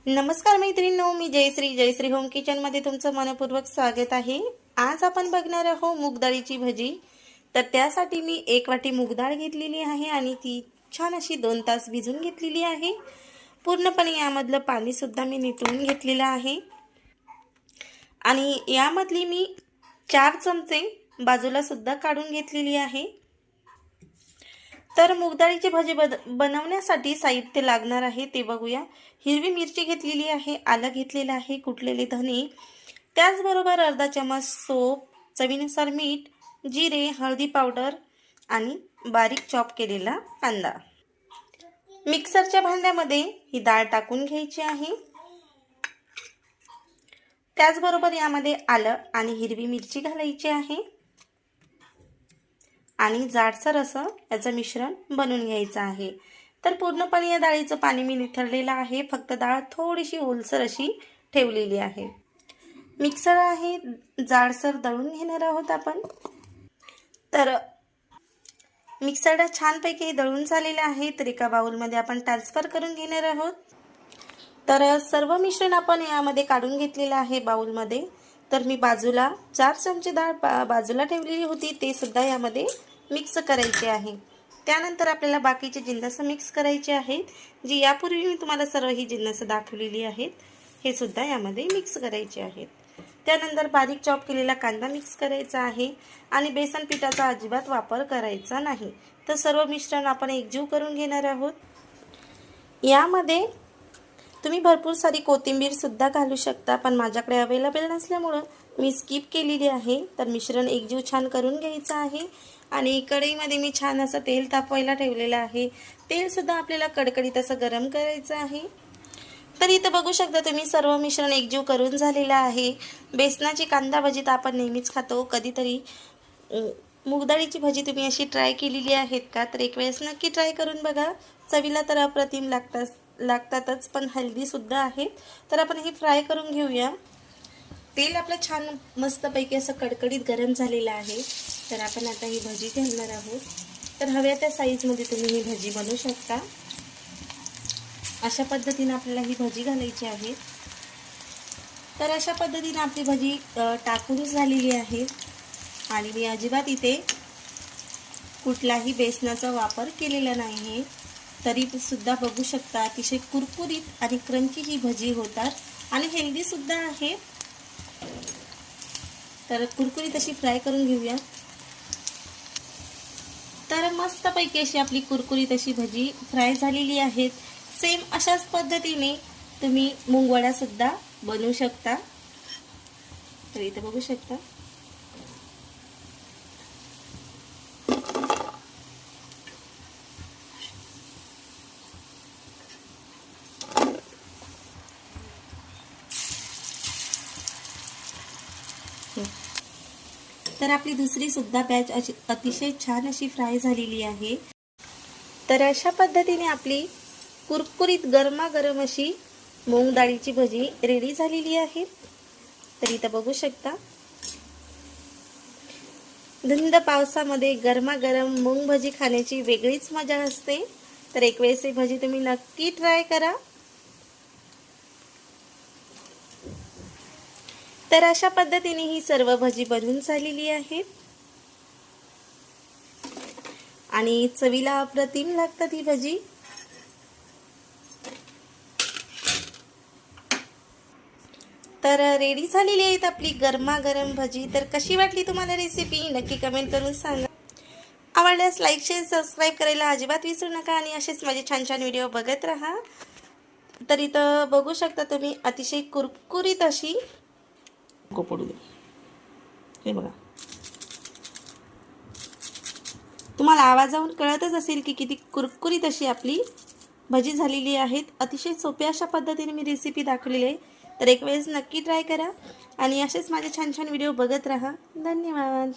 नमस्कार मैत्रिणींनो, मी Jayashree home kitchen मध्ये तुमचं मनपूर्वक स्वागत आहे। आज आपण बघणार आहोत मूग डाळीची भजी। तर त्यासाठी मी 1 वाटी मूग डाळ घेतलेली आहे आणि ती छान अशी 2 तास भिजवून घेतलेली आहे। पूर्णपणे यामधलं पाणी सुद्धा मी निथळून घेतलेलं आहे आणि यामधली मी 4 चमचे बाजूला सुद्धा काढून घेतलेली आहे। तर मूग डाळीची भजी बनवण्यासाठी साहित्य लागणार आहे ते बघूया। हिरवी मिरची घेतलेली आहे, आलं घेतलेलं आहे, कुटलेले धने, त्याचबरोबर अर्धा चमच सोप, चवीनुसार मीठ, जिरे, हळदी पावडर आणि बारीक चॉप केलेला कांदा। मिक्सरच्या भांड्यामध्ये ही डाळ टाकून घ्यायची आहे। त्याचबरोबर यामध्ये आलं आणि हिरवी मिरची घालायची आहे आणि जाडसर असं याचं मिश्रण बनवून घ्यायचं आहे। तर पूर्णपणे या डाळीचं पाणी मी निथळलेलं आहे, फक्त डाळ थोडीशी ओलसर अशी ठेवलेली आहे। मिक्सर आहे, जाडसर दळून घेणार आहोत आपण। तर मिक्सरला छानपैकी दळून झालेलं आहे, तर एका बाउलमध्ये आपण ट्रान्सफर करून घेणार आहोत। तर सर्व मिश्रण आपण यामध्ये काढून घेतलेलं आहे बाउलमध्ये। तर मी बाजूला 4 चमचे डाळ बाजूला ठेवलेली होती, ते सुद्धा यामध्ये मिक्स करायचे आहे। त्यानंतर आपल्याला बाकीचे जिन्नस मिक्स करायचे आहेत, जी यापूर्वी मी तुम्हाला सर्व ही जिन्नस दाखवलेली आहेत, हे सुद्धा यामध्ये मिक्स करायचे आहेत। त्यानंतर बारीक चॉप केलेला कांदा मिक्स करायचा आहे आणि बेसन पिठाचा अजिबात वापर करायचा नाही। तर सर्व मिश्रण आपण एकजीव करून घेणार आहोत। यामध्ये तुम्ही भरपूर सारी कोथिंबीर सुद्धा घालू शकता, पण माझ्याकडे अवेलेबल नसल्यामुळे मी स्किप केलेली आहे। तर मिश्रण एकजीव छान करून घ्यायचं आहे आणि कढईमध्ये मी छान असं तेल तापवायला ठेवलेलं आहे। तेल सुद्धा आपल्याला कडकडीत असं गरम करायचं आहे। तर इथं बघू शकता तुम्ही सर्व मिश्रण एकजीव करून झालेलं आहे। बेसनाची कांदा भजी तर आपण नेहमीच खातो, कधीतरी मूग डाळीची भजी तुम्ही अशी ट्राय केलेली आहेत का? तर एक वेळेस नक्की ट्राय करून बघा। चवीला तर अप्रतिम लागतातच, पण हेल्दी सुद्धा आहेत। तर आपण हे फ्राय करून घेऊया। तेल आपलं छान मस्तपैकी असं कडकडीत गरम झालेलं आहे। तर आपण आता ही भजी घालणार आहोत। तर हव्या त्या साईजमध्ये तुम्ही ही भजी बनवू शकता। अशा पद्धतीने आपल्याला ही भजी घालायची आहे। तर अशा पद्धतीने आपली भजी टाकून झालेली आहे आणि मी अजिबात इथे कुठलाही बेसनाचा वापर केलेला नाही, तरी सुद्धा बघू शकता अतिशय कुरकुरीत आणि क्रंची ही भजी होतात आणि हेल्दी सुद्धा आहे। तर कुरकुरीत अशी फ्राय करून घेऊया। तर मस्तपैकी अशी आपली कुरकुरीत अशी भजी फ्राय झालेली आहे। सेम अशाच पद्धतीने तुम्ही मुंगवडा सुद्धा बनवू शकता। तर इथे बघू शकता। तर आपली दुसरी सुद्धा बॅच अतिशय छान अशी फ्राय झालेली आहे। तर अशा पद्धतीने आपली कुरकुरीत गरमागरम अशी मूग डाळीची भजी रेडी झालेली आहे। तर इथं बघू शकता, धुंद पावसामध्ये गरमागरम मूग भजी खाण्याची वेगळीच मजा असते। तर एक वेळेस ही भजी तुम्ही नक्की ट्राय करा। तर अशा पद्धतीने ही सर्व भजी बनवून झालेली आहे आणि चवीला अप्रतिम लागतात ही भजी। तर रेडी झालेली आहे आपली गरमागरम भजी। तर कशी वाटली तुम्हाला रेसिपी नक्की कमेंट करून सांगा। आवडल्यास लाईक शेअर सबस्क्राईब करायला अजिबात विसरू नका आणि असेच माझे छान छान व्हिडिओ बघत राहा। तर इथं बघू शकता तुम्ही अतिशय कुरकुरीत अशी पडू दे, हे बघा, तुम्हाला आवाजावरून कळतच असेल की किती कुरकुरीत अशी आपली भजी झालेली आहे। अतिशय सोप्या अशा पद्धतीने मी रेसिपी दाखवलेली आहे। तर एक वेळेस नक्की ट्राय करा आणि असेच माझे छान छान व्हिडिओ बघत राहा। धन्यवाद।